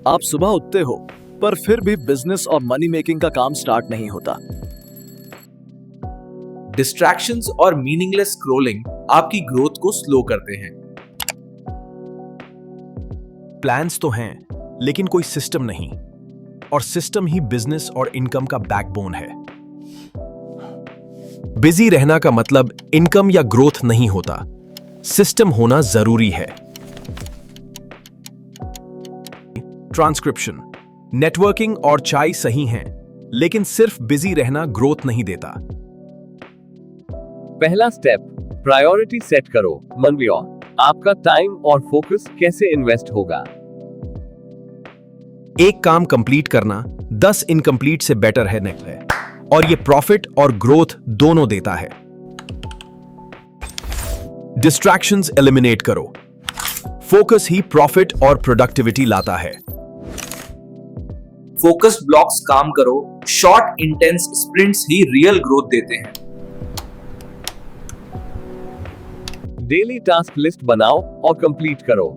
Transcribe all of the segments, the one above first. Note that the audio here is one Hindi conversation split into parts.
आप सुबह उठते हो पर फिर भी बिजनेस और मनी मेकिंग का काम स्टार्ट नहीं होता। डिस्ट्रैक्शंस और मीनिंगलेस स्क्रॉलिंग आपकी ग्रोथ को स्लो करते हैं। प्लान्स तो हैं, लेकिन कोई सिस्टम नहीं, और सिस्टम ही बिजनेस और इनकम का बैकबोन है। बिजी रहना का मतलब इनकम या ग्रोथ नहीं होता, सिस्टम होना जरूरी है। ट्रांसक्रिप्शन, नेटवर्किंग और चाय सही हैं, लेकिन सिर्फ बिजी रहना ग्रोथ नहीं देता। पहला स्टेप, प्रायोरिटी सेट करो। मनवियो, आपका टाइम और फोकस कैसे इन्वेस्ट होगा? एक काम कंप्लीट करना 10 इनकम्प्लीट से बेटर है नेट है, और ये प्रॉफिट और ग्रोथ दोनों देता है। डिस्ट्रैक्शंस एलिमिनेट करो। फोकस ही प्रॉफिट और प्रोडक्टिविटी लाता है। फोकस्ड ब्लॉक्स काम करो। शॉर्ट इंटेंस स्प्रिंट्स ही रियल ग्रोथ देते हैं। डेली टास्क लिस्ट बनाओ और कंप्लीट करो।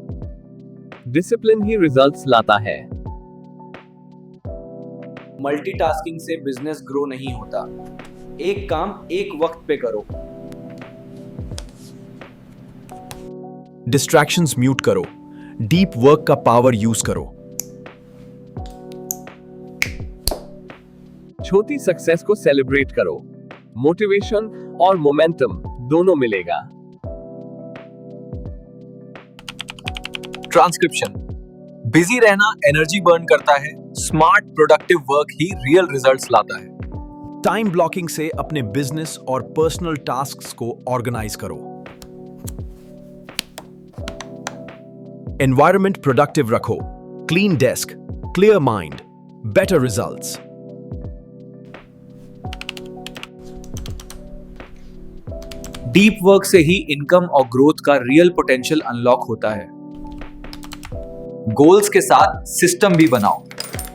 डिसिप्लिन ही रिजल्ट्स लाता है। मल्टीटास्किंग से बिजनेस ग्रो नहीं होता। एक काम एक वक्त पे करो। डिस्ट्रैक्शंस म्यूट करो। डीप वर्क का पावर यूज करो। छोटी सक्सेस को सेलिब्रेट करो। मोटिवेशन और मोमेंटम दोनों मिलेगा। ट्रांसक्रिप्शन, बिजी रहना एनर्जी बर्न करता है, स्मार्ट प्रोडक्टिव वर्क ही रियल रिजल्ट्स लाता है। टाइम ब्लॉकिंग से अपने बिजनेस और पर्सनल टास्क्स को ऑर्गेनाइज करो। एनवायरनमेंट प्रोडक्टिव रखो। Clean desk, clear mind, better results. Deep work से ही इनकम और ग्रोथ का रियल पोटेंशियल अनलॉक होता है। गोल्स के साथ सिस्टम भी बनाओ।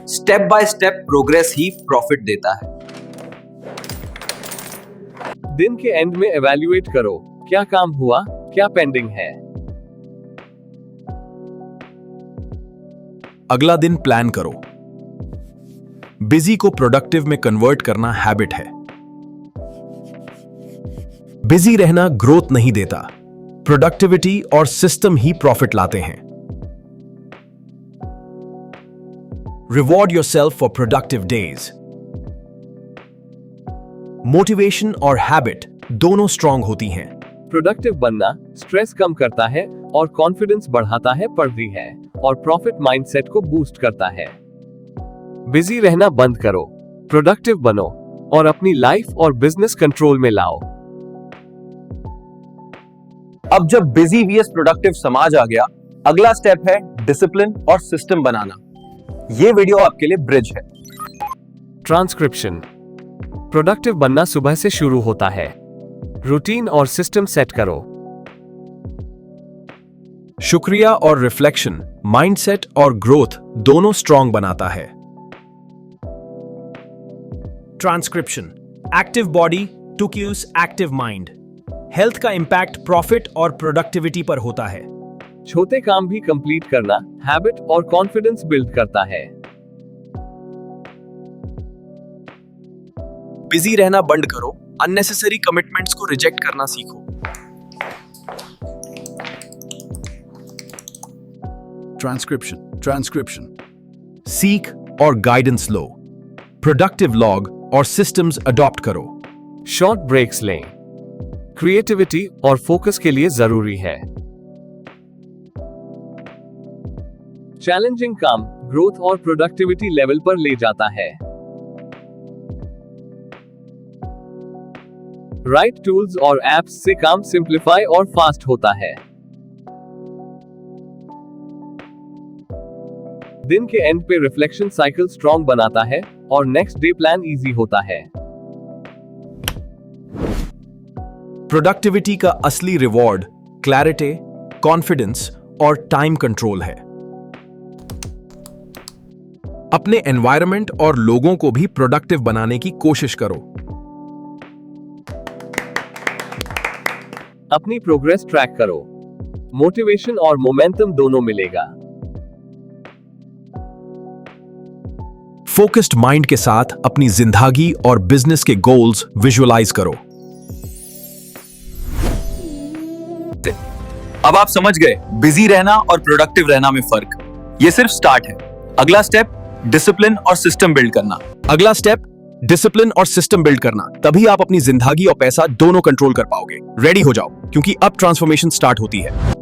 Step by step progress he profit देता है। दिन के एंड में एवैल्यूएट करो, क्या काम हुआ, क्या पेंडिंग है। अगला दिन प्लान करो। बिजी को प्रोडक्टिव में कन्वर्ट करना हैबिट है। बिजी रहना ग्रोथ नहीं देता, प्रोडक्टिविटी और सिस्टम ही प्रॉफिट लाते हैं। Reward yourself for productive days. Motivation और हैबिट दोनों स्ट्रांग होती हैं। प्रोडक्टिव बनना स्ट्रेस कम करता है और कॉन्फिडेंस बढ़ाता है, पढ़ती है और प्रॉफिट माइंडसेट को बूस्ट करता है। बिजी रहना बंद करो, प्रोडक्टिव बनो और अपनी लाइफ और बिजनेस कंट्रोल में लाओ। अब जब बिजी वीएस प्रोडक्टिव समाज आ गया, अगला स्टेप है डिसिप्लिन और सिस्टम बनाना। ये वीडियो आपके लिए ब्रिज है। ट्रांसक्रिप्शन, प्रोडक्टिव बनना सुबह से शुरू होता है। रूटीन और सिस्टम सेट करो। शुक्रिया और रिफ्लेक्शन माइंडसेट और ग्रोथ दोनों स्ट्रांग बनाता है। Transcription, active body to use active mind. Health का इंपैक्ट प्रॉफिट और प्रोडक्टिविटी पर होता है। छोटे काम भी कंप्लीट करना हैबिट और कॉन्फिडेंस बिल्ड करता है। बिजी रहना बंद करो, अननेसेसरी कमिटमेंट्स को रिजेक्ट करना सीखो। ट्रांसक्रिप्शन, सीख और गाइडेंस लो। प्रोडक्टिव लॉग और सिस्टम्स अडॉप्ट करो। शॉर्ट ब्रेक्स लें, क्रिएटिविटी और फोकस के लिए जरूरी है। चैलेंजिंग काम ग्रोथ और प्रोडक्टिविटी लेवल पर ले जाता है। राइट टूल्स और एप्स से काम सिंप्लीफाई और फास्ट होता है। दिन के एंड पे रिफ्लेक्शन साइकिल स्ट्रॉन्ग बनाता है और नेक्स्ट डे प्लान इजी होता है। प्रोडक्टिविटी का असली रिवॉर्ड क्लैरिटी, कॉन्फिडेंस और टाइम कंट्रोल है। अपने एनवायरनमेंट और लोगों को भी प्रोडक्टिव बनाने की कोशिश करो। अपनी प्रोग्रेस ट्रैक करो। मोटिवेशन और मोमेंटम दोनों मिलेगा। फोकस्ड माइंड के साथ अपनी जिंदगी और बिजनेस के गोल्स विजुअलाइज करो। अब आप समझ गए बिजी रहना और प्रोडक्टिव रहना में फर्क। ये सिर्फ स्टार्ट है। अगला स्टेप डिसिप्लिन और सिस्टम बिल्ड करना। अगला स्टेप डिसिप्लिन और सिस्टम बिल्ड करना। तभी आप अपनी जिंदगी और पैसा दोनों कंट्रोल कर पाओगे। रेडी हो जाओ, क्योंकि अब ट्रांसफॉर्मेशन स्टार्ट होती है।